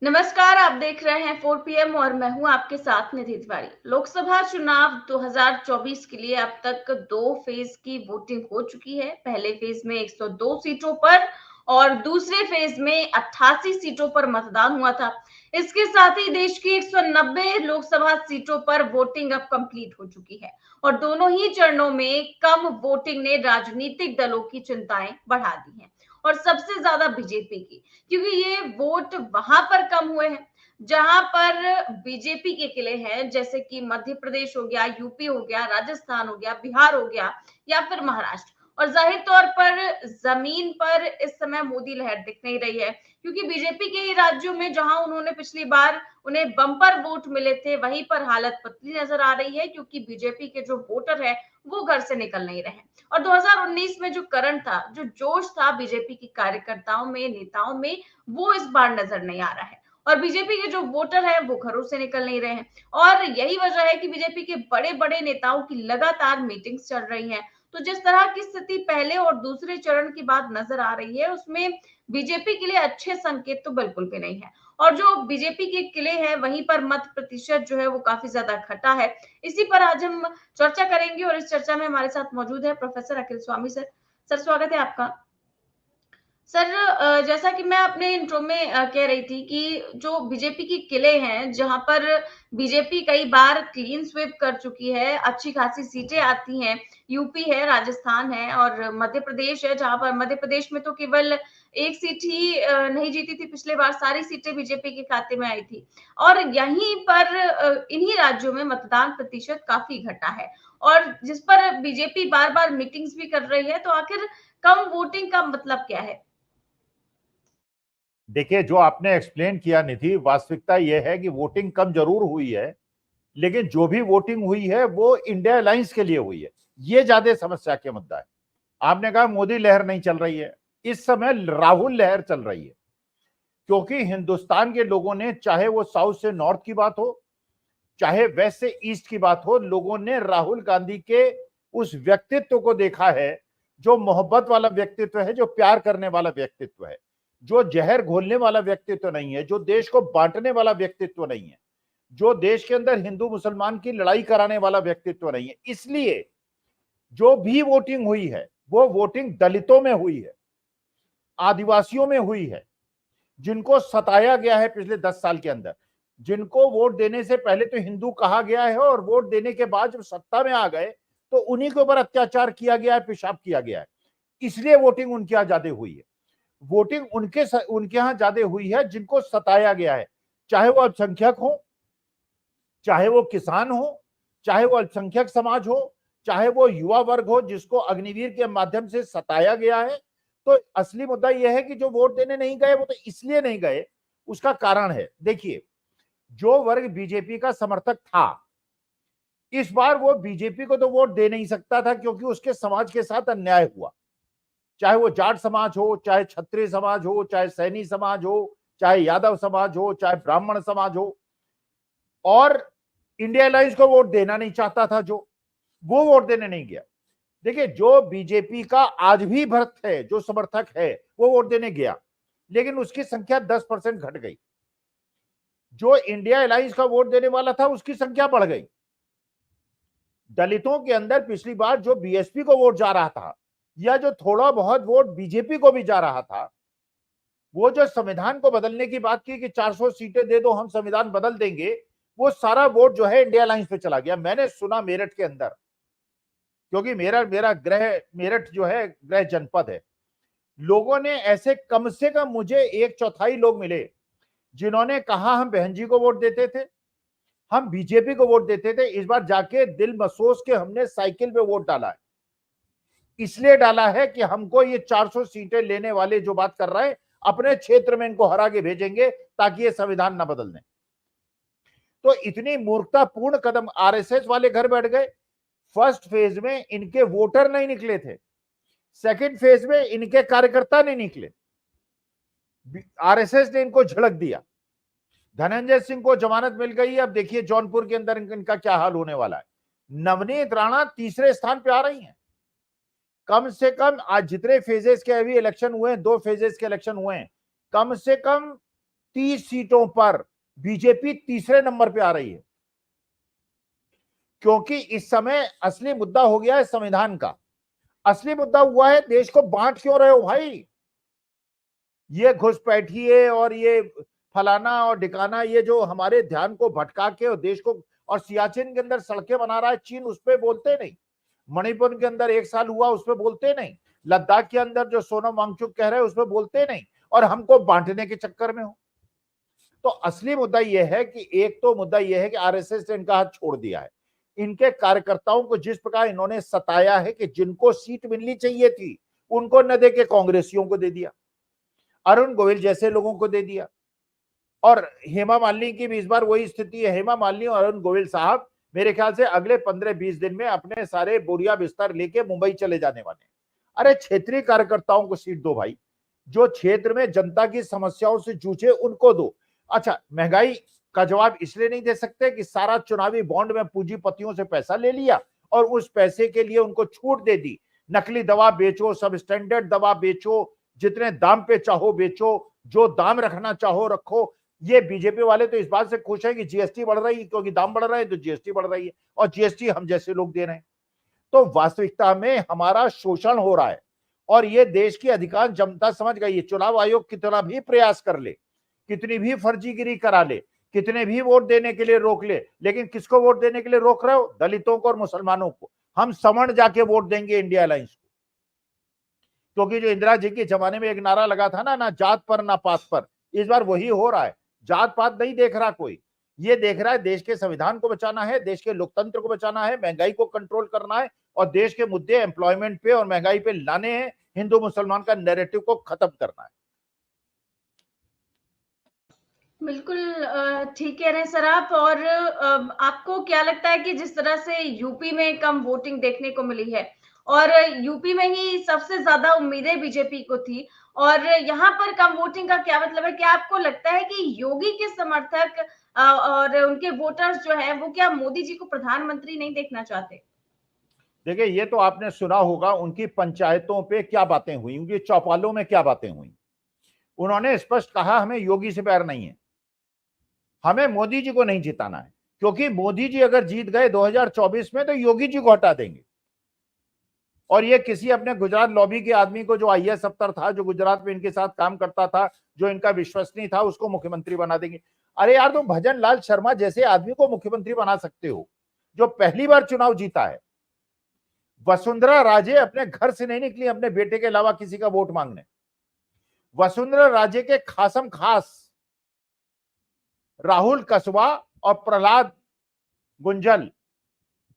नमस्कार, आप देख रहे हैं 4 पीएम और मैं हूं आपके साथ निधि तिवारी। लोकसभा चुनाव 2024 के लिए अब तक 2 फेज की वोटिंग हो चुकी है। पहले फेज में 102 सीटों पर और दूसरे फेज में 88 सीटों पर मतदान हुआ था। इसके साथ ही देश की 190 लोकसभा सीटों पर वोटिंग अब कंप्लीट हो चुकी है और दोनों ही चरणों में कम वोटिंग ने राजनीतिक दलों की चिंताएं बढ़ा दी हैं और सबसे ज्यादा बीजेपी की, क्योंकि ये वोट वहां पर कम हुए हैं जहां पर बीजेपी के किले हैं, जैसे कि मध्य प्रदेश हो गया, यूपी हो गया, राजस्थान हो गया, बिहार हो गया या फिर महाराष्ट्र। और जाहिर तौर पर जमीन पर इस समय मोदी लहर दिख नहीं रही है, क्योंकि बीजेपी के ही राज्यों में जहां उन्होंने पिछली बार उन्हें बम्पर वोट मिले थे, वहीं पर हालत पतली नजर आ रही है, क्योंकि बीजेपी के जो वोटर है वो घर से निकल नहीं रहे। और 2019 में जो करंट था, जो जोश था बीजेपी की कार्यकर्ताओं में, नेताओं में, वो इस बार नजर नहीं आ रहा है। और बीजेपी के जो वोटर हैं वो घरों से निकल नहीं रहे हैं और यही वजह है कि बीजेपी के बड़े बड़े नेताओं की लगातार मीटिंग्स चल रही हैं। तो जिस तरह की स्थिति पहले और दूसरे चरण की बात नजर आ रही है, उसमें बीजेपी के लिए अच्छे संकेत तो बिल्कुल भी नहीं है। और जो बीजेपी के किले हैं वहीं पर मत प्रतिशत जो है वो काफी ज्यादा घटा है। इसी पर आज हम चर्चा करेंगे और इस चर्चा में हमारे साथ मौजूद है प्रोफेसर अखिल स्वामी सर। सर, स्वागत है आपका। सर, जैसा कि मैं अपने इंट्रो में कह रही थी कि जो बीजेपी की किले हैं, जहां पर बीजेपी कई बार क्लीन स्वीप कर चुकी है, अच्छी खासी सीटें आती हैं। यूपी है, राजस्थान है और मध्य प्रदेश है, जहां पर मध्य प्रदेश में तो केवल एक सीट ही नहीं जीती थी पिछले बार, सारी सीटें बीजेपी के खाते में आई थी। और यहीं पर इन्हीं राज्यों में मतदान प्रतिशत काफी घटा है और जिस पर बीजेपी बार बार मीटिंग्स भी कर रही है। तो आखिर कम वोटिंग का मतलब क्या है? देखिए, जो आपने एक्सप्लेन किया निधि, वास्तविकता यह है कि वोटिंग कम जरूर हुई है, लेकिन जो भी वोटिंग हुई है वो इंडिया अलायंस के लिए हुई है। ये ज्यादा समस्या के मुद्दा है। आपने कहा मोदी लहर नहीं चल रही है, इस समय राहुल लहर चल रही है। क्योंकि हिंदुस्तान के लोगों ने, चाहे वो साउथ से नॉर्थ की बात हो, चाहे वेस्ट से ईस्ट की बात हो, लोगों ने राहुल गांधी के उस व्यक्तित्व को देखा है, जो मोहब्बत वाला व्यक्तित्व है, जो प्यार करने वाला व्यक्तित्व है, जो जहर घोलने वाला व्यक्तित्व नहीं है, जो देश को बांटने वाला व्यक्तित्व नहीं है, जो देश के अंदर हिंदू मुसलमान की लड़ाई कराने वाला व्यक्तित्व नहीं है। इसलिए जो भी वोटिंग हुई है वो वोटिंग दलितों में हुई है, आदिवासियों में हुई है, जिनको सताया गया है पिछले 10 साल के अंदर, जिनको वोट देने से पहले तो हिंदू कहा गया है और वोट देने के बाद जब सत्ता में आ गए तो उन्हीं के ऊपर अत्याचार किया गया है, पेशाब किया गया है। इसलिए वोटिंग उनके यहां ज्यादा हुई है। वोटिंग उनके यहां ज्यादा हुई है जिनको सताया गया है, चाहे वो अल्पसंख्यक हो, चाहे वो किसान हो, चाहे वो अल्पसंख्यक समाज हो, चाहे वो युवा वर्ग हो जिसको अग्निवीर के माध्यम से सताया गया है। तो असली मुद्दा यह है कि जो वोट देने नहीं गए वो तो इसलिए नहीं गए, उसका कारण है। देखिए, जो वर्ग बीजेपी का समर्थक था, इस बार वो बीजेपी को तो वोट दे नहीं सकता था, क्योंकि उसके समाज के साथ अन्याय हुआ। चाहे वो जाट समाज हो, चाहे क्षत्रिय समाज हो, चाहे सैनी समाज हो, चाहे यादव समाज हो, चाहे ब्राह्मण समाज हो। और इंडिया अलायंस को वोट देना नहीं चाहता था, जो वो वोट देने नहीं गया। देखिए, जो बीजेपी का आज भी भक्त है, जो समर्थक है, वो वोट देने गया, लेकिन उसकी संख्या 10% घट गई। जो इंडिया अलायंस का वोट देने वाला था उसकी संख्या बढ़ गई। दलितों के अंदर पिछली बार जो बीएसपी को वोट जा रहा था, या जो थोड़ा बहुत वोट बीजेपी को भी जा रहा था, वो जो संविधान को बदलने की बात की कि 400 सीटें दे दो, हम संविधान बदल देंगे, वो सारा वोट जो है इंडिया अलायंस पे चला गया। मैंने सुना मेरठ के अंदर, क्योंकि मेरा मेरा गृह मेरठ जो है गृह जनपद है, लोगों ने ऐसे कम से कम मुझे 1/4 लोग मिले जिन्होंने कहा हम बहन जी को वोट देते थे, हम बीजेपी को वोट देते थे, इस बार जाके दिल मसोस के हमने साइकिल पे वोट डाला है। इसलिए डाला है कि हमको ये 400 सीटें लेने वाले जो बात कर रहे हैं, अपने क्षेत्र में इनको हरा के भेजेंगे ताकि ये संविधान ना बदल दें। तो इतनी मूर्खतापूर्ण कदम आरएसएस वाले घर बैठ गए। फर्स्ट फेज में इनके वोटर नहीं निकले थे, सेकंड फेज में इनके कार्यकर्ता नहीं निकले, आरएसएस ने इनको झड़क दिया। धनंजय सिंह को जमानत मिल गई। अब देखिए जौनपुर के अंदर इनका क्या हाल होने वाला है। नवनीत राणा तीसरे स्थान पे आ रही हैं। कम से कम आज जितने फेजेस के अभी इलेक्शन हुए हैं, 2 फेजेस के इलेक्शन हुए हैं, कम से कम 30 सीटों पर बीजेपी तीसरे नंबर पे आ रही है, क्योंकि इस समय असली मुद्दा हो गया है संविधान का। असली मुद्दा हुआ है देश को बांट क्यों रहे हो भाई? ये घुसपैठिए और ये फलाना और ढिकाना, ये जो हमारे ध्यान को भटका के और देश को, और सियाचिन के अंदर सड़कें बना रहा है चीन, उस पर बोलते नहीं। मणिपुर के अंदर 1 साल हुआ, उस पर बोलते नहीं। लद्दाख के अंदर जो सोनम वांगचुक कह रहे हैं उस पर बोलते नहीं, और हमको बांटने के चक्कर में हो। तो असली मुद्दा यह है कि एक तो मुद्दा यह है कि आरएसएस ने इनका हाथ छोड़ दिया है। इनके कार्यकर्ताओं को जिस प्रकार इन्होंने सताया है कि जिनको सीट मिलनी चाहिए थी उनको न दे के कांग्रेसियों को दे दिया, अरुण गोविल जैसे लोगों को दे दिया। और हेमा मालिनी की भी इस बार वही स्थिति है। हेमा मालिनी और अरुण गोविल साहब मेरे ख्याल से अगले 15-20 दिन में अपने सारे बोरिया बिस्तर लेके मुंबई चले जाने वाले हैं। अरे क्षेत्रीय कार्यकर्ताओं को सीट दो भाई, जो क्षेत्र में जनता की समस्याओं से जूझे उनको दो। अच्छा, महंगाई का जवाब इसलिए नहीं दे सकते कि सारा चुनावी बॉन्ड में पूंजीपतियों से पैसा ले लिया और उस पैसे के लिए उनको छूट दे दी। नकली दवा बेचो, सब स्टैंडर्ड दवा बेचो, जितने दाम पे चाहो बेचो, जो दाम रखना चाहो रखो। ये बीजेपी वाले तो इस बात से खुश है कि जीएसटी बढ़ रही है, क्योंकि दाम बढ़ रहे हैं तो जीएसटी बढ़ रही है, और जीएसटी हम जैसे लोग दे रहे हैं। तो वास्तविकता में हमारा शोषण हो रहा है, और ये देश की अधिकांश जनता समझ गई है। चुनाव आयोग कितना भी प्रयास कर ले, कितनी भी फर्जीगिरी करा ले, कितने भी वोट देने के लिए रोक ले, लेकिन किसको वोट देने के लिए रोक रहे हो? दलितों को और मुसलमानों को। हम सवर्ण जाके वोट देंगे इंडिया अलायंस को, क्योंकि जो इंदिरा जी के जमाने में एक नारा लगा था ना जात पर ना पात पर, इस बार वही हो रहा है। जात पात नहीं देख रहा कोई, ये देख रहा है देश के संविधान को बचाना है, देश के लोकतंत्र को बचाना है, महंगाई को कंट्रोल करना है, और देश के मुद्दे एम्प्लॉयमेंट पे और महंगाई पे लाने हैं। हिंदू मुसलमान का नैरेटिव को खत्म करना है। बिल्कुल ठीक कह रहे हैं सर आप। और आपको क्या लगता है कि जिस तरह से यूपी में कम वोटिंग देखने को मिली है, और यूपी में ही सबसे ज्यादा उम्मीदें बीजेपी को थी, और यहाँ पर कम वोटिंग का क्या मतलब है? क्या आपको लगता है कि योगी के समर्थक और उनके वोटर्स जो है वो क्या मोदी जी को प्रधानमंत्री नहीं देखना चाहते? देखिए, ये तो आपने सुना होगा उनकी पंचायतों पे क्या बातें हुई, उनकी चौपालों में क्या बातें हुई। उन्होंने स्पष्ट कहा हमें योगी से प्यार नहीं है, हमें मोदी जी को नहीं जिताना है, क्योंकि मोदी जी अगर जीत गए 2024 में तो योगी जी को हटा देंगे। और ये किसी अपने गुजरात लॉबी के आदमी को, जो आईएएस अफसर था, जो गुजरात में इनके साथ काम करता था, जो इनका विश्वसनीय था, उसको मुख्यमंत्री बना देंगे। अरे यार, तुम भजन लाल शर्मा जैसे आदमी को मुख्यमंत्री बना सकते हो, जो पहली बार चुनाव जीता है। वसुंधरा राजे अपने घर से नहीं निकली अपने बेटे के अलावा किसी का वोट मांगने। वसुंधरा राजे के खासम खास राहुल कसवा और प्रहलाद गुंजल,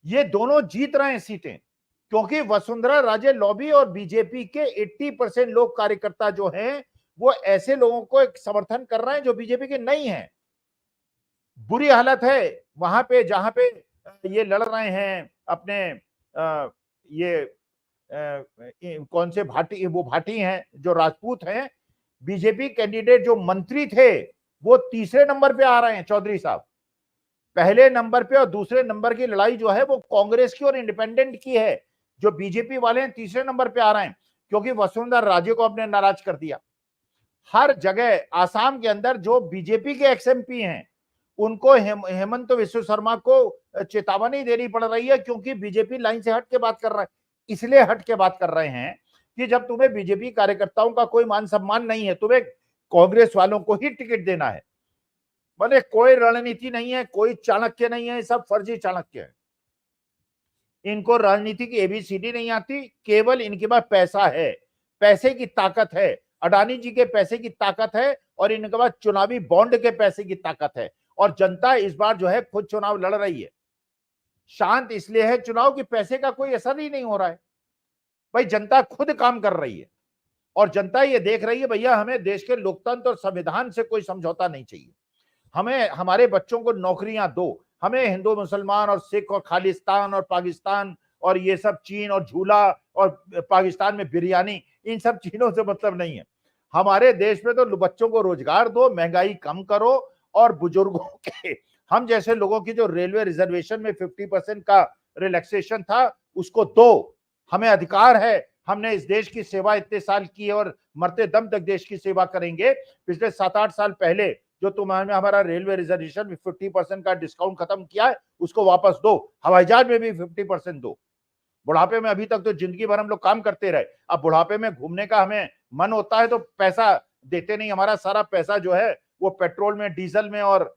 ये दोनों जीत रहे हैं सीटें, क्योंकि वसुंधरा राजे लॉबी और बीजेपी के 80% लोग, कार्यकर्ता जो हैं, वो ऐसे लोगों को एक समर्थन कर रहे हैं जो बीजेपी के नहीं हैं। बुरी हालत है वहां पे जहां पे ये लड़ रहे हैं अपने ये कौन से भाटी, वो भाटी हैं जो राजपूत हैं। बीजेपी कैंडिडेट जो मंत्री थे वो तीसरे नंबर पे आ रहे हैं चौधरी साहब। पहले नंबर पे और दूसरे नंबर की लड़ाई जो है वो कांग्रेस की और इंडिपेंडेंट की है। जो बीजेपी वाले हैं तीसरे नंबर पे आ रहे हैं, क्योंकि वसुंधरा राजे को अपने नाराज कर दिया। हर जगह आसाम के अंदर जो बीजेपी के एक्सएमपी हैं उनको हेमंत विश्व शर्मा को चेतावनी देनी पड़ रही है, क्योंकि बीजेपी लाइन से हट के बात कर रहा है। इसलिए हट के बात कर रहे हैं कि जब तुम्हें बीजेपी कार्यकर्ताओं का कोई मान सम्मान नहीं है, तुम्हें कांग्रेस वालों को ही टिकट देना है। बोले कोई रणनीति नहीं है, कोई चाणक्य नहीं है, सब फर्जी चाणक्य है। इनको राजनीति की एबीसीडी नहीं आती, केवल इनके पास पैसा है, पैसे की ताकत है। अडानी जी के पैसे की ताकत है और इनके पास चुनावी बॉन्ड के पैसे की ताकत है। और जनता इस बार जो है खुद चुनाव लड़ रही है। शांत इसलिए है चुनाव कि पैसे का कोई असर ही नहीं हो रहा है भाई, जनता खुद काम कर रही है। और जनता ये देख रही है भैया, हमें देश के लोकतंत्र और संविधान से कोई समझौता नहीं चाहिए। हमें हमारे बच्चों को नौकरियां दो, हमें हिंदू मुसलमान और सिख और खालिस्तान और पाकिस्तान और ये सब चीन और झूला और पाकिस्तान में बिरयानी, इन सब चीजों से मतलब नहीं है। हमारे देश में तो बच्चों को रोजगार दो, महंगाई कम करो, और बुजुर्गों के, हम जैसे लोगों की जो रेलवे रिजर्वेशन में 50% का रिलैक्सेशन था उसको दो। हमें अधिकार है, हमने इस देश की सेवा इतने साल की और मरते दम तक देश की सेवा करेंगे। पिछले 7-8 साल पहले जो तुम्हारे हमारा रेलवे रिजर्वेशन में 50% का डिस्काउंट खत्म किया है उसको वापस दो, हवाई जहाज में भी 50% दो। बुढ़ापे में अभी तक तो जिंदगी भर हम लोग काम करते रहे, अब बुढ़ापे में घूमने का हमें मन होता है तो पैसा देते नहीं, हमारा सारा पैसा जो है वो पेट्रोल में, डीजल में और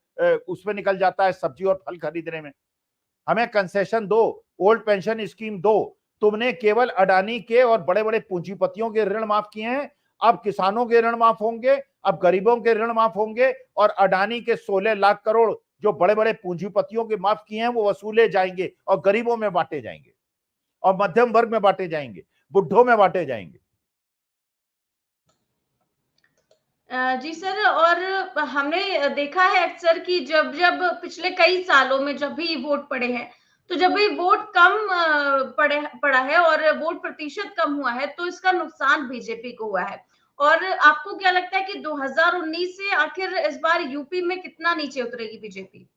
उसमें निकल जाता है, सब्जी और फल खरीदने में। हमें कंसेशन दो, ओल्ड पेंशन स्कीम दो। तुमने केवल अडानी के और बड़े बड़े पूंजीपतियों के ऋण माफ किए हैं, अब किसानों के ऋण माफ होंगे, अब गरीबों के ऋण माफ होंगे, और अडानी के 16 लाख करोड़ जो बड़े बड़े पूंजीपतियों के माफ किए हैं वो वसूले जाएंगे और गरीबों में बांटे जाएंगे और मध्यम वर्ग में बांटे जाएंगे, बुढ़ों में बांटे जाएंगे। जी सर, और हमने देखा है अक्सर कि जब जब पिछले कई सालों में जब भी वोट पड़े हैं, तो जब भी वोट कम पड़ा है और वोट प्रतिशत कम हुआ है, तो इसका नुकसान बीजेपी को हुआ है। और आपको क्या लगता है कि 2019 से आखिर इस बार यूपी में कितना नीचे उतरेगी बीजेपी?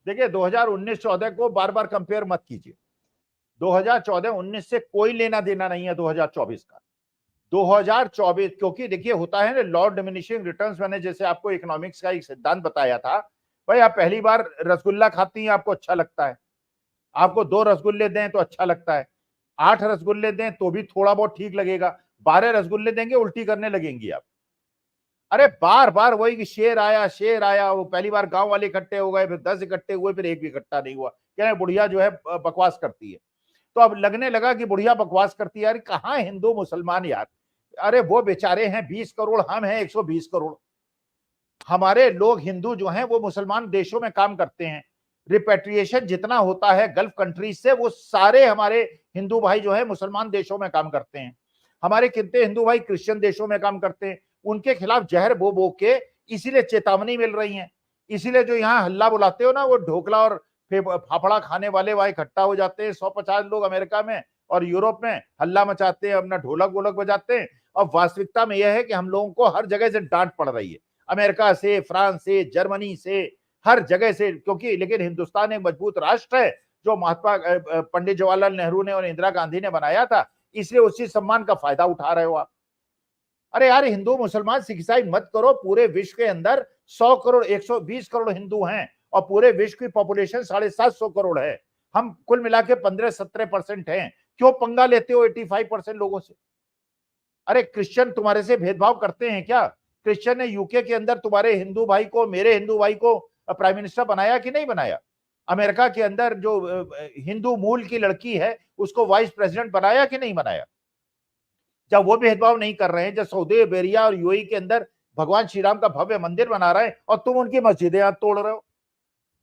देखिए 2019-14 को बार बार कंपेयर मत कीजिए। 2014-19 से कोई लेना देना नहीं है 2024 का। 2024 क्योंकि देखिए होता है ना लॉ डिमिनिशिंग रिटर्न्स, मैंने जैसे आपको इकोनॉमिक्स का एक सिद्धांत बताया था, भाई आप पहली बार रसगुल्ला खाती हैं आपको अच्छा लगता है, आपको 2 रसगुल्ले दें तो अच्छा लगता है, 8 रसगुल्ले दें तो भी थोड़ा बहुत ठीक लगेगा, 12 रसगुल्ले देंगे उल्टी करने लगेंगी आप। अरे बार बार वही कि शेर आया, वो पहली बार गांव वाले इकट्ठे हो गए, फिर 10 इकट्ठे हुए, फिर एक भी इकट्ठा नहीं हुआ, क्या बुढ़िया जो है बकवास करती है। तो अब लगने लगा कि बुढ़िया बकवास करती है, यार कहाँ हिंदू मुसलमान यार, अरे वो बेचारे हैं 20 करोड़, हम हैं 120 करोड़। हमारे लोग हिंदू जो हैं वो मुसलमान देशों में काम करते हैं, रिपेट्रिएशन जितना होता है गल्फ कंट्रीज से वो सारे हमारे हिंदू भाई जो है मुसलमान देशों में काम करते हैं। हमारे कितने हिंदू भाई क्रिश्चियन देशों में काम करते हैं, उनके खिलाफ जहर बो बो के इसीलिए चेतावनी मिल रही है। इसीलिए जो यहाँ हल्ला बुलाते हो ना, वो ढोकला और फाफड़ा खाने वाले वहां इकट्ठा हो जाते हैं 150 लोग अमेरिका में और यूरोप में, हल्ला मचाते हैं, अपना ढोलक वोलक बजाते हैं। और वास्तविकता में यह है कि हम लोगों को हर जगह से डांट पड़ रही है, अमेरिका से, फ्रांस से, जर्मनी से, हर जगह से, क्योंकि लेकिन हिंदुस्तान एक मजबूत राष्ट्र है जो महात्मा पंडित जवाहरलाल नेहरू ने और इंदिरा गांधी ने बनाया था, इसलिए उसी सम्मान का फायदा उठा रहे हो आप। अरे यार हिंदू मुसलमान सिख ईसाई मत करो, पूरे विश्व के अंदर 100 करोड़ 120 करोड़ हिंदू हैं और पूरे विश्व की पॉपुलेशन 750 करोड़ है, हम कुल मिला के 15-17% हैं, क्यों पंगा लेते हो 85% लोगों से? अरे क्रिश्चियन तुम्हारे से भेदभाव करते हैं क्या? क्रिश्चियन ने यूके के अंदर तुम्हारे हिंदू भाई को, मेरे हिंदू भाई को प्राइम मिनिस्टर बनाया कि नहीं बनाया? अमेरिका के अंदर जो हिंदू मूल की लड़की है उसको वाइस प्रेसिडेंट बनाया कि नहीं बनाया? जब वो भेदभाव नहीं कर रहे हैं, जब सऊदी अरेबिया और यूएई के अंदर भगवान श्री राम का भव्य मंदिर बना रहे हैं और तुम उनकी मस्जिदें आज तोड़ रहे हो,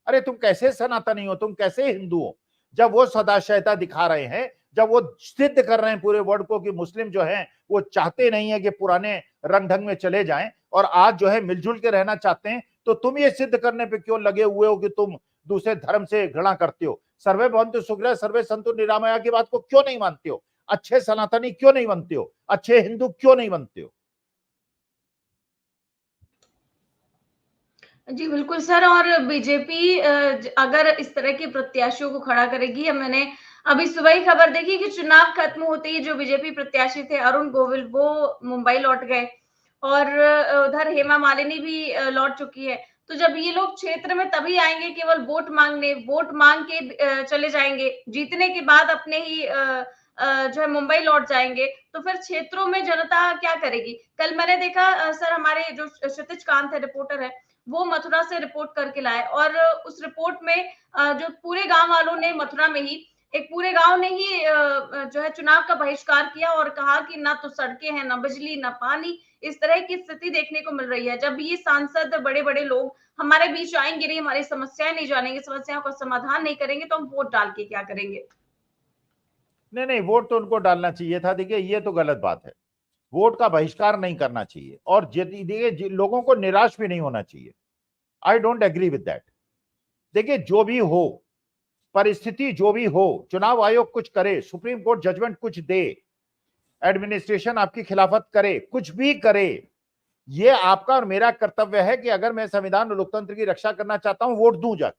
अरे तुम कैसे सनातनी हो, तुम कैसे हिंदू हो? जब वो सदाशयता दिखा रहे हैं, जब वो सिद्ध कर रहे हैं पूरे वर्ल्ड को कि मुस्लिम जो हैं वो चाहते नहीं है कि पुराने रंग ढंग में चले जाएं और आज जो है मिलजुल के रहना चाहते हैं, तो तुम ये सिद्ध करने पे क्यों लगे हुए हो कि तुम दूसरे धर्म से घृणा करते हो? सर्वे भवन्तु सुखिनः सर्वे सन्तु निरामया की बात को क्यों नहीं मानते हो? अच्छे सनातनी क्यों नहीं बनते हो? अच्छे हिंदू क्यों नहीं बनते हो? जी बिल्कुल सर, और बीजेपी अगर इस तरह के प्रत्याशियों को खड़ा करेगी, मैंने अभी सुबह ही खबर देखी कि चुनाव खत्म होते ही जो बीजेपी प्रत्याशी थे अरुण गोविल वो मुंबई लौट गए और उधर हेमा मालिनी भी लौट चुकी है। तो जब ये लोग क्षेत्र में तभी आएंगे केवल वोट मांगने, वोट मांग के चले जाएंगे, जीतने के बाद अपने ही जो है मुंबई लौट जाएंगे, तो फिर क्षेत्रों में जनता क्या करेगी? कल मैंने देखा सर, हमारे जो क्षितिज कांत है, रिपोर्टर है, वो मथुरा से रिपोर्ट करके लाए और उस रिपोर्ट में जो पूरे गांव वालों ने, मथुरा में ही एक पूरे गांव ने ही जो है चुनाव का बहिष्कार किया और कहा कि ना तो सड़कें हैं, ना बिजली, ना पानी, इस तरह की स्थिति देखने को मिल रही है। जब ये सांसद बड़े बड़े लोग हमारे बीच आएंगे नहीं, हमारी समस्याएं नहीं जानेंगे, समस्याओं का समाधान नहीं करेंगे, तो हम वोट डाल के क्या करेंगे? नहीं नहीं, वोट तो उनको डालना चाहिए था। देखिए ये तो गलत बात है, वोट का बहिष्कार नहीं करना चाहिए और देखिए लोगों को निराश भी नहीं होना चाहिए। I don't agree with that. देखिए जो भी हो, परिस्थिति जो भी हो, चुनाव आयोग कुछ करे, सुप्रीम कोर्ट जजमेंट कुछ दे, एडमिनिस्ट्रेशन आपकी खिलाफत करे, कुछ भी करे, ये आपका और मेरा कर्तव्य है कि अगर मैं संविधान और लोकतंत्र की रक्षा करना चाहता हूं, वोट दूं जाके,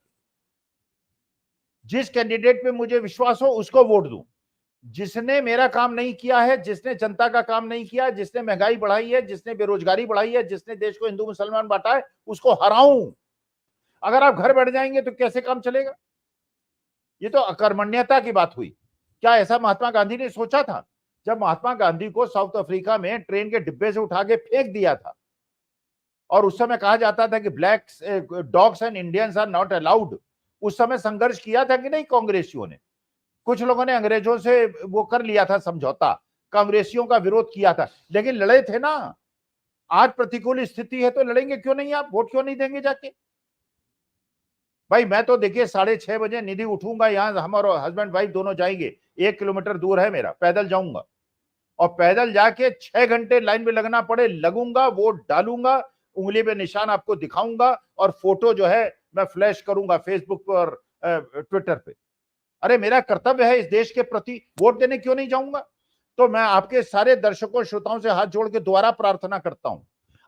जिस कैंडिडेट पे मुझे विश्वास हो उसको वोट दूं। जिसने मेरा काम नहीं किया है, जिसने जनता का काम नहीं किया, जिसने महंगाई बढ़ाई है, जिसने बेरोजगारी बढ़ाई है, जिसने देश को हिंदू मुसलमान बांटा है, उसको हराऊं। अगर आप घर बैठ जाएंगे तो कैसे काम चलेगा? ये तो अकर्मण्यता की बात हुई। क्या ऐसा महात्मा गांधी ने सोचा था? जब महात्मा गांधी को साउथ अफ्रीका में ट्रेन के डिब्बे से उठा के फेंक दिया था और उस समय कहा जाता था कि black dogs and Indians are not allowed, उस समय संघर्ष किया था कि नहीं कांग्रेसियों ने? कुछ लोगों ने अंग्रेजों से वो कर लिया था समझौता, कांग्रेसियों का विरोध किया था, लेकिन लड़े थे ना। आज प्रतिकूल स्थिति है तो लड़ेंगे क्यों नहीं? आप वोट क्यों नहीं देंगे जाके? भाई मैं तो देखिए 6:30 बजे निधि उठूंगा, यहां हम और हस्बैंड वाइफ दोनों जाएंगे, 1 किलोमीटर दूर है मेरा, पैदल जाऊंगा और पैदल जाके 6 घंटे लाइन में लगना पड़े लगूंगा, वोट डालूंगा, उंगली पे निशान आपको दिखाऊंगा और फोटो जो है मैं फ्लैश करूंगा फेसबुक पर और ट्विटर पे। अरे मेरा कर्तव्य है इस देश के प्रति, वोट देने क्यों नहीं जाऊंगा? तो मैं आपके सारे दर्शकों श्रोताओं से हाथ जोड़ के दोबारा प्रार्थना करता हूं,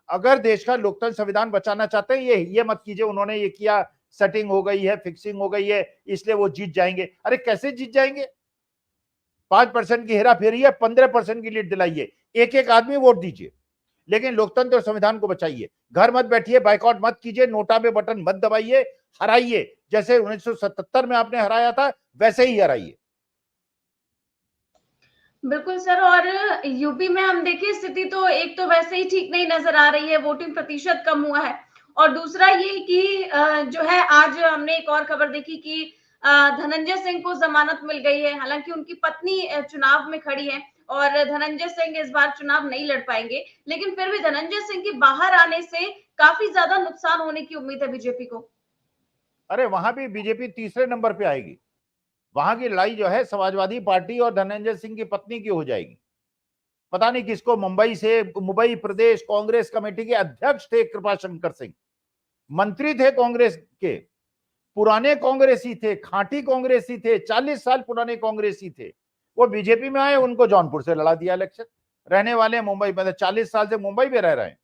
अगर देश का लोकतंत्र संविधान बचाना चाहते हैं, ये मत कीजिए उन्होंने ये किया, सेटिंग हो गई है, फिक्सिंग हो गई है, इसलिए वो जीत जाएंगे। अरे कैसे जीत जाएंगे? 5% की हेरा फेरी है, 15% की लीड दिलाइए, एक एक आदमी वोट दीजिए, लेकिन लोकतंत्र और संविधान को बचाइए। घर मत बैठिए, बाइकआउट मत कीजिए, नोटा पे बटन मत दबाइए, हराइए। जैसे 1977 में आपने हराया था वैसे ही हराइए। बिल्कुल सर। और यूपी में हम देखिए स्थिति तो एक तो वैसे ही ठीक नहीं नजर आ रही है, वोटिंग प्रतिशत कम हुआ है, और दूसरा ये कि जो है आज हमने एक और खबर देखी कि धनंजय सिंह को जमानत मिल गई है। हालांकि उनकी पत्नी चुनाव में खड़ी है और धनंजय सिंह इस बार चुनाव नहीं लड़ पाएंगे, लेकिन फिर भी धनंजय सिंह के बाहर आने से काफी ज्यादा नुकसान होने की उम्मीद है बीजेपी को। अरे वहां भी बीजेपी तीसरे नंबर पे आएगी, वहां की लड़ाई जो है समाजवादी पार्टी और धनंजय सिंह की पत्नी की हो जाएगी। पता नहीं किसको, मुंबई प्रदेश कांग्रेस कमेटी के अध्यक्ष थे कृपाशंकर सिंह, मंत्री थे कांग्रेस के, पुराने कांग्रेसी थे, खांटी कांग्रेसी थे, 40 साल पुराने कांग्रेसी थे। वो बीजेपी में आए, उनको जौनपुर से लड़ा दिया इलेक्शन। रहने वाले मुंबई में, 40 साल से मुंबई में रह रहे हैं।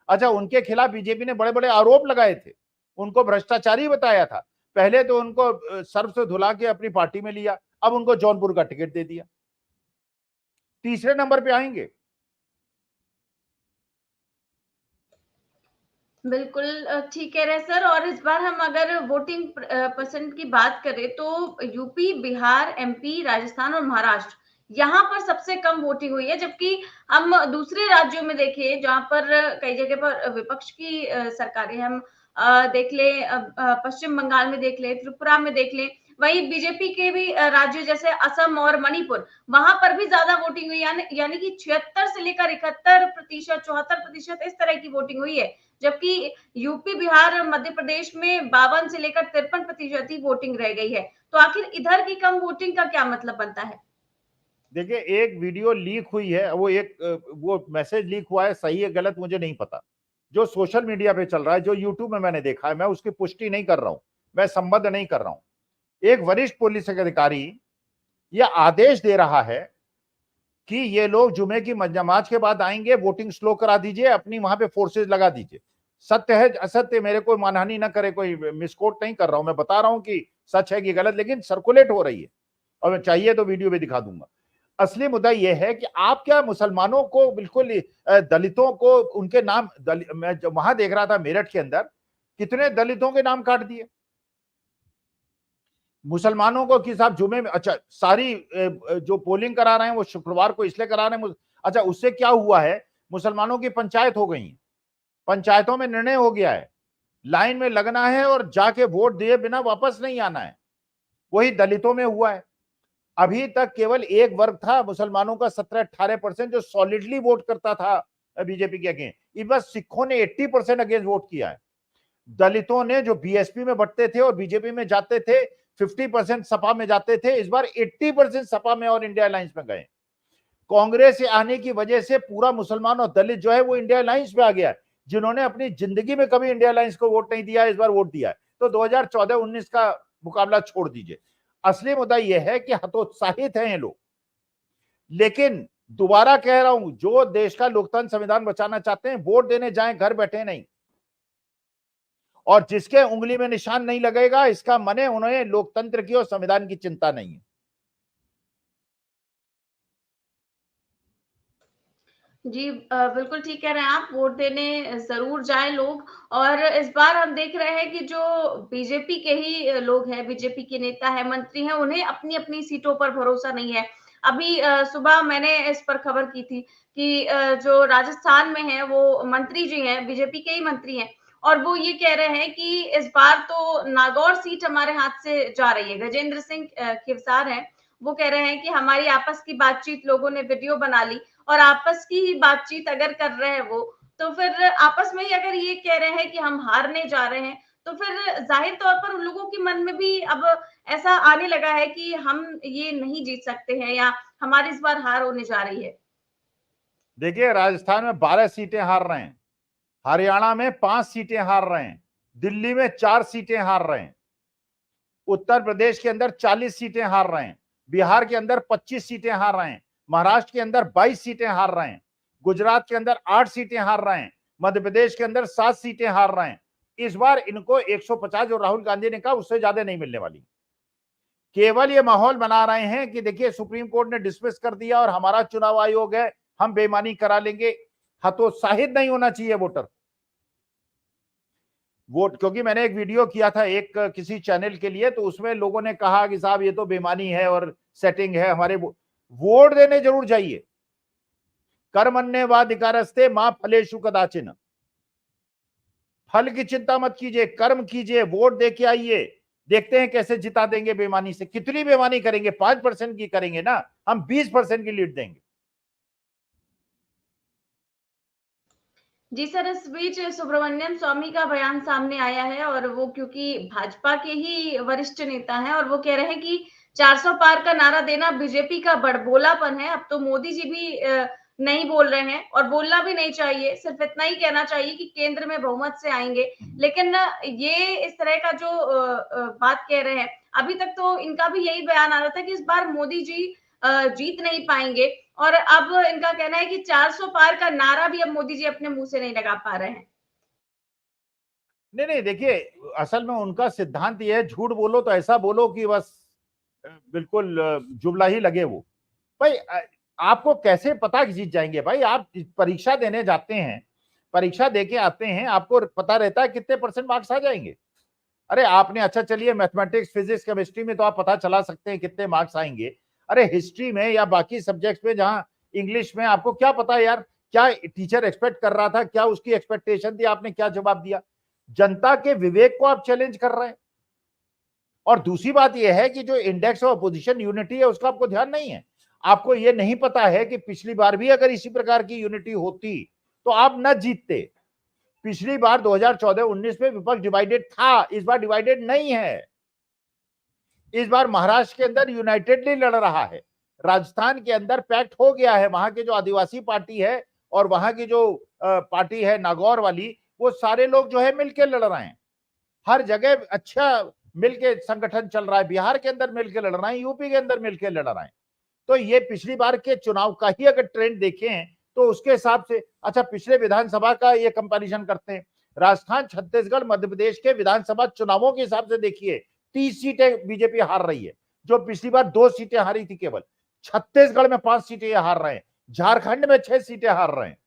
अच्छा, उनके खिलाफ बीजेपी ने बड़े बड़े आरोप लगाए थे, उनको भ्रष्टाचारी बताया था। पहले तो उनको सर्फ से धुला के अपनी पार्टी में लिया, अब उनको जौनपुर का टिकट दे दिया, तीसरे नंबर पे आएंगे। बिल्कुल ठीक कह रहे हैं सर। और इस बार हम अगर वोटिंग परसेंट की बात करें तो यूपी, बिहार, एमपी, राजस्थान और महाराष्ट्र, यहाँ पर सबसे कम वोटिंग हुई है। जबकि हम दूसरे राज्यों में देखें जहां पर कई जगह पर विपक्ष की सरकारें, हम देख ले, पश्चिम बंगाल में देख ले, त्रिपुरा में देख ले, वही बीजेपी के भी राज्य जैसे असम और मणिपुर, वहां पर भी ज्यादा वोटिंग हुई, यानी कि 76 से लेकर 71%, 74% इस तरह की वोटिंग हुई है। जबकि यूपी, बिहार और मध्य प्रदेश में 52 से लेकर 53% ही वोटिंग रह गई है। तो आखिर इधर की कम वोटिंग का क्या मतलब बनता है? देखिए एक वीडियो लीक हुई है, वो मैसेज लीक हुआ है, सही है गलत मुझे नहीं पता, जो सोशल मीडिया पे चल रहा है, जो यूट्यूब में मैंने देखा है, मैं उसकी पुष्टि नहीं कर रहा हूं, मैं संबद्ध नहीं कर रहा हूं। एक वरिष्ठ पुलिस अधिकारी यह आदेश दे रहा है कि ये लोग जुमे की नमाज के बाद आएंगे, वोटिंग स्लो करा दीजिए, अपनी वहां पे फोर्सेज लगा दीजिए। सत्य है असत्य, मेरे कोई मानहानि ना करे, कोई मिसकोट नहीं कर रहा हूं, मैं बता रहा हूं कि सच है कि गलत, लेकिन सर्कुलेट हो रही है और मैं चाहिए तो वीडियो भी दिखा दूंगा। असली मुद्दा यह है कि आप क्या मुसलमानों को बिल्कुल दलितों को उनके नाम मैं जब वहां देख रहा था मेरठ के अंदर, कितने दलितों के नाम काट दिए मुसलमानों को कि साहब जुमे में। अच्छा, सारी जो पोलिंग करा रहे हैं वो शुक्रवार को इसलिए करा रहे हैं। अच्छा, उससे क्या हुआ है, मुसलमानों की पंचायत हो गई, पंचायतों में निर्णय हो गया है, लाइन में लगना है और जाके वोट दिए बिना वापस नहीं आना है। वही दलितों में हुआ है। अभी तक केवल एक वर्ग था मुसलमानों का 17-18% जो सॉलिडली वोट करता था बीजेपी के अगेंस्ट, इस बार सिखों ने 80% अगेंस्ट वोट किया है। दलितों ने जो बीएसपी में बढ़ते थे और बीजेपी में जाते थे, 50% सपा में जाते थे, इस बार 80% सपा में और इंडिया अलायंस में गए। कांग्रेस से आने की वजह से पूरा मुसलमान और दलित जो है वो इंडिया अलायंस में आ गया है। जिन्होंने अपनी जिंदगी में कभी इंडिया अलायंस को वोट नहीं दिया, इस बार वोट दिया है। तो 2014-19 का मुकाबला छोड़ दीजिए, असली मुद्दा यह है कि हतोत्साहित हैं ये लोग। लेकिन दोबारा कह रहा हूं, जो देश का लोकतंत्र संविधान बचाना चाहते हैं वोट देने जाएं, घर बैठे नहीं। और जिसके उंगली में निशान नहीं लगेगा, इसका मने उन्हें लोकतंत्र की और संविधान की चिंता नहीं है। जी, बिल्कुल ठीक कह रहे हैं आप, वोट देने ज़रूर जाएँ लोग। और इस बार हम देख रहे हैं कि जो बीजेपी के ही लोग हैं, बीजेपी के नेता हैं, मंत्री हैं, उन्हें अपनी-अपनी सीटों पर भरोसा नहीं है। अभी सुबह मैंने इस पर खबर की थी कि जो राजस्थान में हैं, वो मंत्री जी हैं, बीजेपी के ही मंत्री हैं, और वो ये कह रहे हैं कि इस बार तो नागौर सीट हमारे हाथ से जा रही है। गजेंद्र सिंह खिवसार हैं, वो कह रहे हैं कि हमारी आपस की बातचीत लोगों ने वीडियो बना ली, और आपस की ही बातचीत अगर कर रहे हैं वो, तो फिर आपस में ही अगर ये कह रहे हैं कि हम हारने जा रहे हैं, तो फिर जाहिर तौर पर उन लोगों के मन में भी अब ऐसा आने लगा है कि हम ये नहीं जीत सकते हैं, या हमारी इस बार हार होने जा रही है। देखिए, राजस्थान में 12 सीटें हार रहे हैं, हरियाणा में 5 सीटें हार रहे हैं, दिल्ली में 4 सीटें हार रहे हैं, उत्तर प्रदेश के अंदर 40 सीटें हार रहे हैं, बिहार के अंदर 25 सीटें हार रहे हैं, महाराष्ट्र के अंदर 22 सीटें हार रहे हैं, गुजरात के अंदर 8 सीटें हार रहे हैं, मध्य प्रदेश के अंदर 7 सीटें हार रहे हैं। इस बार इनको 150 जो राहुल गांधी ने कहा उससे ज्यादा नहीं मिलने वाली। केवल ये माहौल बना रहे हैं कि देखिए सुप्रीम कोर्ट ने डिसमिस कर दिया और हमारा चुनाव आयोग है, हम बेईमानी करा लेंगे। हतोत्साहित नहीं होना चाहिए वोटर। वोट, क्योंकि मैंने एक वीडियो किया था एक किसी चैनल के लिए, तो उसमें लोगों ने कहा कि साहब ये तो बेईमानी है और सेटिंग है हमारे। वोट देने जरूर जाइए। कर्मण्येवाधिकारस्ते मां फलेषु कदाचिन। फल की चिंता मत कीजिए, कर्म कीजिए, वोट दे के आइए। देखते हैं कैसे जिता देंगे बेईमानी से। कितनी बेईमानी करेंगे? 5% की करेंगे ना, हम 20% की लीड देंगे। जी सर, इस बीच सुब्रमण्यम स्वामी का बयान सामने आया है, और वो क्योंकि भाजपा के ही वरिष्ठ नेता हैं, और वो कह रहे हैं कि 400 पार का नारा देना बीजेपी का बड़बोलापन है। अब तो मोदी जी भी नहीं बोल रहे हैं, और बोलना भी नहीं चाहिए, सिर्फ इतना ही कहना चाहिए कि केंद्र में बहुमत से आएंगे। लेकिन ये इस तरह का जो बात कह रहे हैं, अभी तक तो इनका भी यही बयान आ रहा था कि इस बार मोदी जी जीत नहीं पाएंगे, और अब इनका कहना है कि 400 पार का नारा भी अब मोदी जी अपने मुंह से नहीं लगा पा रहे हैं। नहीं नहीं, देखिए असल में उनका सिद्धांत ये है, झूठ बोलो तो ऐसा बोलो कि बस बिल्कुल जुमला ही लगे वो। भाई आपको कैसे पता कि जीत जाएंगे? भाई आप परीक्षा देने जाते हैं, परीक्षा देके आते हैं, आपको पता रहता है कितने परसेंट मार्क्स आ जाएंगे? अरे आपने, अच्छा चलिए मैथमेटिक्स फिजिक्स केमिस्ट्री में तो आप पता चला सकते हैं कितने मार्क्स आएंगे। अरे हिस्ट्री में या बाकी सब्जेक्ट्स में, जहां इंग्लिश में, आपको क्या पता है यार क्या टीचर एक्सपेक्ट कर रहा था, क्या उसकी एक्सपेक्टेशन थी, आपने क्या जवाब दिया? जनता के विवेक को आप चैलेंज कर रहे हैं। और दूसरी बात यह है कि जो इंडेक्स ऑफ अपोजिशन यूनिटी है उसका आपको ध्यान नहीं है। आपको यह नहीं पता है कि पिछली बार भी अगर इसी प्रकार की यूनिटी होती तो आप न जीतते। पिछली बार 2014-19 में विपक्ष डिवाइडेड था, इस बार डिवाइडेड नहीं है। इस बार महाराष्ट्र के अंदर यूनाइटेडली लड़ रहा है, राजस्थान के अंदर पैक्ट हो गया है। वहां के जो आदिवासी पार्टी है और वहां की जो पार्टी है नागौर वाली, वो सारे लोग जो है मिलकर लड़ रहे हैं। हर जगह अच्छा मिलके संगठन चल रहा है। बिहार के अंदर मिलकर लड़ रहे हैं, यूपी के अंदर मिलकर लड़ रहे हैं। तो ये पिछली बार के चुनाव का ही अगर ट्रेंड देखें तो उसके हिसाब से, अच्छा पिछले विधानसभा का ये कंपैरिजन करते हैं, राजस्थान, छत्तीसगढ़, मध्य प्रदेश के विधानसभा चुनावों के हिसाब से देखिए 30 सीटें बीजेपी हार रही है, जो पिछली बार 2 सीटें हारी थी केवल। छत्तीसगढ़ में 5 सीटें हार रहे हैं, झारखंड में 6 सीटें हार रहे हैं,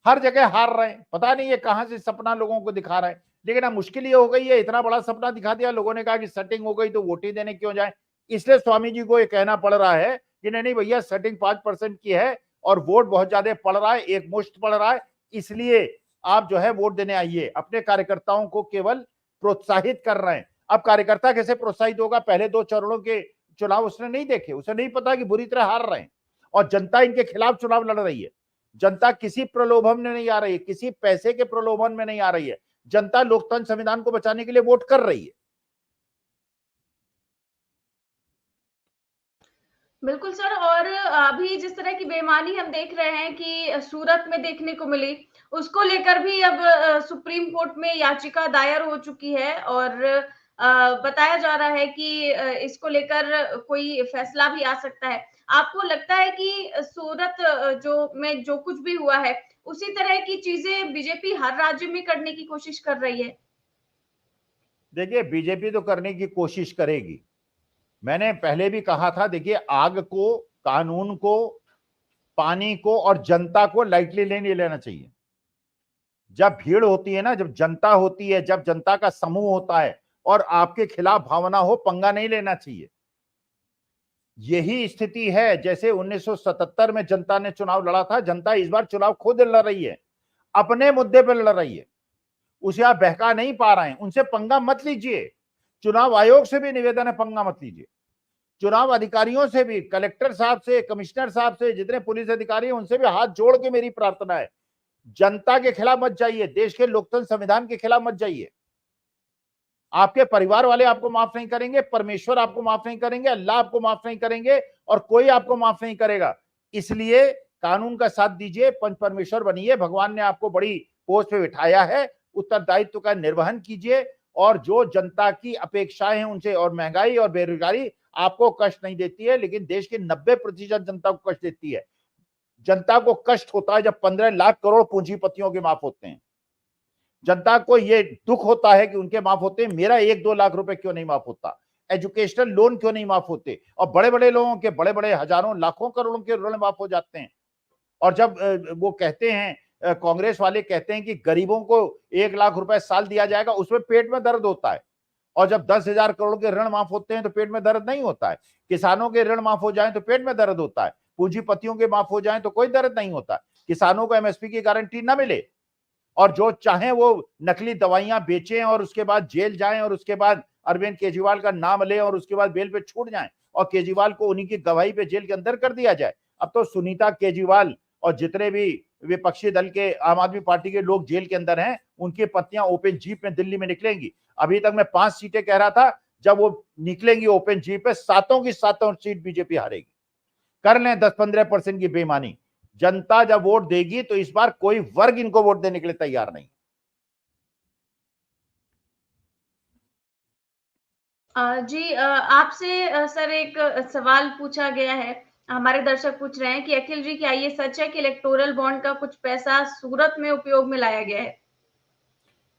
हर जगह हार रहे हैं। पता नहीं ये कहां से सपना लोगों को दिखा रहे हैं। लेकिन अब मुश्किल ये हो गई है, इतना बड़ा सपना दिखा दिया, लोगों ने कहा कि सेटिंग हो गई तो वोट ही देने क्यों जाए। इसलिए स्वामी जी को ये कहना पड़ रहा है कि नहीं नहीं भैया, सेटिंग 5% की है और वोट बहुत ज्यादा पड़ रहा है, एक मुश्त पड़ रहा है, इसलिए आप जो है वोट देने आइए। अपने कार्यकर्ताओं को केवल प्रोत्साहित कर रहे हैं। अब कार्यकर्ता कैसे प्रोत्साहित होगा? पहले 2 चरणों के चुनाव उसने नहीं देखे, उसे नहीं पता कि बुरी तरह हार रहे हैं और जनता इनके खिलाफ चुनाव लड़ रही है। जनता किसी प्रलोभन में नहीं आ रही है, किसी पैसे के प्रलोभन में नहीं आ रही है। जनता लोकतंत्र संविधान को बचाने के लिए वोट कर रही है। बिल्कुल सर, और अभी जिस तरह की बेईमानी हम देख रहे हैं कि सूरत में देखने को मिली, उसको लेकर भी अब सुप्रीम कोर्ट में याचिका दायर हो चुकी है, और बताया जा रहा है कि इसको लेकर कोई फैसला भी आ सकता है। आपको लगता है कि सूरत जो में जो कुछ भी हुआ है, उसी तरह की चीजें बीजेपी हर राज्य में करने की कोशिश कर रही है? देखिए बीजेपी तो करने की कोशिश करेगी। मैंने पहले भी कहा था, देखिए आग को, कानून को पानी को और जनता को लाइटली नहीं लेना चाहिए। जब भीड़ होती है ना, जब जनता होती है, जब जनता का समूह होता है और आपके खिलाफ भावना हो, पंगा नहीं लेना चाहिए। यही स्थिति है जैसे 1977 में जनता ने चुनाव लड़ा था। जनता इस बार चुनाव खुद लड़ रही है, अपने मुद्दे पर लड़ रही है, उसे आप बहका नहीं पा रहे हैं। उनसे पंगा मत लीजिए। चुनाव आयोग से भी निवेदन है, पंगा मत लीजिए। चुनाव अधिकारियों से भी, कलेक्टर साहब से, कमिश्नर साहब से, जितने पुलिस अधिकारी हैं उनसे भी हाथ जोड़ के मेरी प्रार्थना है, जनता के खिलाफ मत जाइए, देश के लोकतंत्र संविधान के खिलाफ मत जाइए। आपके परिवार वाले आपको माफ नहीं करेंगे, परमेश्वर आपको माफ नहीं करेंगे, अल्लाह आपको माफ नहीं करेंगे और कोई आपको माफ नहीं करेगा। इसलिए कानून का साथ दीजिए, पंच परमेश्वर बनिए, भगवान ने आपको बड़ी पोस्ट पे बिठाया है, उत्तरदायित्व का निर्वहन कीजिए और जो जनता की अपेक्षाएं हैं उनसे, और महंगाई और बेरोजगारी आपको कष्ट नहीं देती है लेकिन देश के 90% जनता को कष्ट देती है। जनता को कष्ट होता है जब 15 लाख करोड़ पूंजीपतियों के माफ होते हैं। जनता को ये दुख होता है कि उनके माफ होते हैं, मेरा 1-2 लाख रुपए क्यों नहीं माफ होता, एजुकेशनल लोन क्यों नहीं माफ होते, और बड़े बड़े लोगों के बड़े बड़े हजारों लाखों करोड़ों के ऋण माफ हो जाते हैं। और जब वो कहते हैं, कांग्रेस वाले कहते हैं कि गरीबों को 1 लाख रुपए साल दिया जाएगा, उसमें पेट में दर्द होता है। और जब 10,000 करोड़ के ऋण माफ होते हैं तो पेट में दर्द नहीं होता है। किसानों के ऋण माफ हो जाए तो पेट में दर्द होता है, पूंजीपतियों के माफ हो जाए तो कोई दर्द नहीं होता। किसानों को एमएसपी की गारंटी ना मिले और जो चाहे वो नकली दवाइयां बेचें और उसके बाद जेल जाएं और उसके बाद अरविंद केजरीवाल का नाम लें और उसके बाद बेल पे छूट जाएं और केजरीवाल को उन्हीं की गवाही पे जेल के अंदर कर दिया जाए। अब तो सुनीता केजरीवाल और जितने भी विपक्षी दल के, आम आदमी पार्टी के लोग जेल के अंदर हैं, उनकी पत्नियां ओपन जीप में दिल्ली में निकलेंगी। अभी तक मैं 5 सीटें कह रहा था, जब वो निकलेंगी ओपन जीप पे, 7 की 7 सीट बीजेपी हारेगी। कर लें 10-15% की बेईमानी, जनता जब वोट देगी तो इस बार कोई वर्ग इनको वोट देने के लिए तैयार नहीं। जी, आपसे सर एक सवाल पूछा गया है। हमारे दर्शक पूछ रहे हैं कि अखिल जी, क्या ये सच है कि इलेक्टोरल बॉन्ड का कुछ पैसा सूरत में उपयोग में लाया गया है?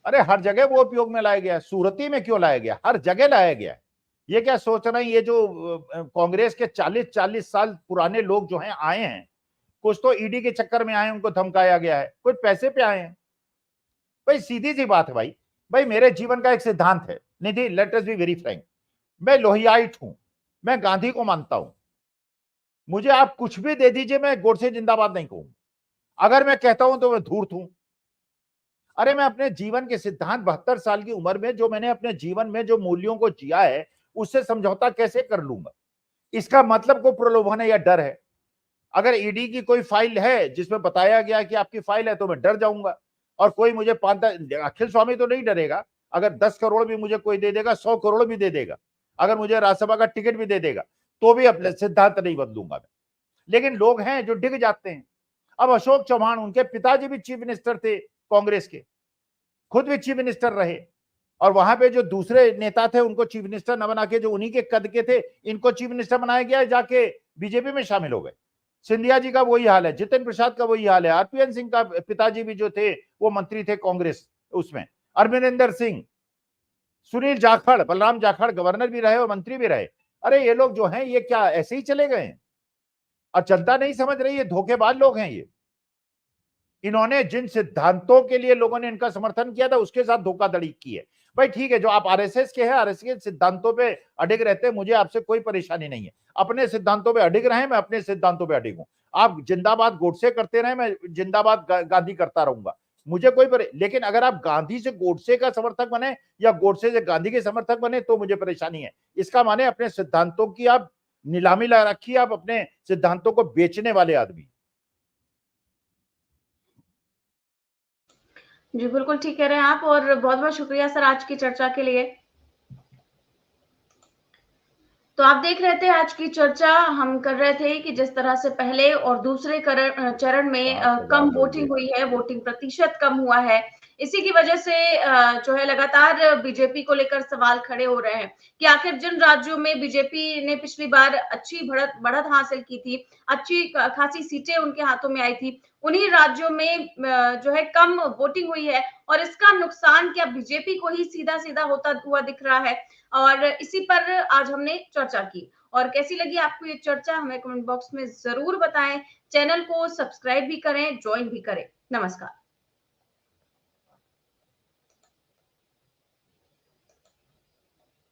अरे हर जगह वो उपयोग में लाया गया है, सूरती में क्यों लाया गया, हर जगह लाया गया है। ये क्या सोच रहे हैं, ये जो कांग्रेस के 40-40 साल पुराने लोग जो हैं आए हैं, कुछ तो ईडी के चक्कर में आए, उनको धमकाया गया है, कुछ पैसे पे आए हैं। भाई सीधी सी बात है भाई। भाई मेरे जीवन का एक सिद्धांत है Nidhi, let us be very frank, मैं लोहियाइट हूं, मैं गांधी को मानता हूं। मुझे आप कुछ भी दे दीजिए, मैं गोडसे जिंदाबाद नहीं कहूंगा। अगर मैं कहता हूं तो मैं धूर्त हूं। अरे मैं अपने जीवन के सिद्धांत, 72 साल की उम्र में जो मैंने अपने जीवन में जो मूल्यों को जिया है, उससे समझौता कैसे कर लूंगा? इसका मतलब को प्रलोभन है या डर है? अगर ईडी की कोई फाइल है जिसमें बताया गया कि आपकी फाइल है, तो मैं डर जाऊंगा। और कोई मुझे अखिल स्वामी तो नहीं डरेगा। अगर 10 करोड़ भी मुझे कोई दे देगा, 100 करोड़ भी दे देगा, अगर मुझे राज्यसभा का टिकट भी दे देगा, तो भी अपने सिद्धांत नहीं बदलूंगा मैं। लेकिन लोग हैं जो डिग जाते हैं। अब अशोक चौहान, उनके पिताजी भी चीफ मिनिस्टर थे कांग्रेस के, खुद भी चीफ मिनिस्टर रहे, और वहां पे जो दूसरे नेता थे उनको चीफ मिनिस्टर न बना के, जो उन्हीं के कद के थे, इनको चीफ मिनिस्टर बनाया गया, जाके बीजेपी में शामिल हो गए। सिंधिया जी का वही हाल है, जितिन प्रसाद का वही हाल है, आरपीएन सिंह का पिताजी भी जो थे वो मंत्री थे कांग्रेस उसमें, अरविंदर सिंह, सुनील जाखड़, बलराम जाखड़ गवर्नर भी रहे और मंत्री भी रहे। अरे ये लोग जो हैं ये क्या ऐसे ही चले गए? और जनता नहीं समझ रही है, धोखेबाज लोग हैं ये। इन्होंने जिन सिद्धांतों के लिए लोगों ने इनका समर्थन किया था, उसके साथ धोखाधड़ी की है। भाई ठीक है, जो आप आरएसएस के हैं, आरएसएस के सिद्धांतों पे अडिग रहते हैं, मुझे आपसे कोई परेशानी नहीं है। अपने सिद्धांतों पे अडिग रहे, मैं अपने सिद्धांतों पे अडिग हूं। आप जिंदाबाद गोडसे करते रहे, मैं जिंदाबाद गांधी करता रहूंगा, मुझे लेकिन अगर आप गांधी से गोडसे का समर्थक बने या गोडसे से गांधी के समर्थक बने तो मुझे परेशानी है। इसका माने अपने सिद्धांतों की आप नीलामी लगा रखी है, आप अपने सिद्धांतों को बेचने वाले आदमी। जी, बिल्कुल ठीक कह रहे हैं आप, और बहुत-बहुत शुक्रिया सर आज की चर्चा के लिए। तो आप देख रहे थे आज की चर्चा, हम कर रहे थे कि जिस तरह से पहले और दूसरे चरण में कम वोटिंग हुई है, वोटिंग प्रतिशत कम हुआ है, इसी की वजह से जो है लगातार बीजेपी को लेकर सवाल खड़े हो रहे हैं कि आखिर जिन राज्यों में बीजेपी ने पिछली बार अच्छी बढ़त हासिल की थी, अच्छी खासी सीटें उनके हाथों में आई थी, उन्हीं राज्यों में जो है कम वोटिंग हुई है, और इसका नुकसान क्या बीजेपी को ही सीधा सीधा होता हुआ दिख रहा है। और इसी पर आज हमने चर्चा की, और कैसी लगी आपको ये चर्चा हमें कमेंट बॉक्स में जरूर बताएं। चैनल को सब्सक्राइब भी करें, ज्वाइन भी करें। नमस्कार।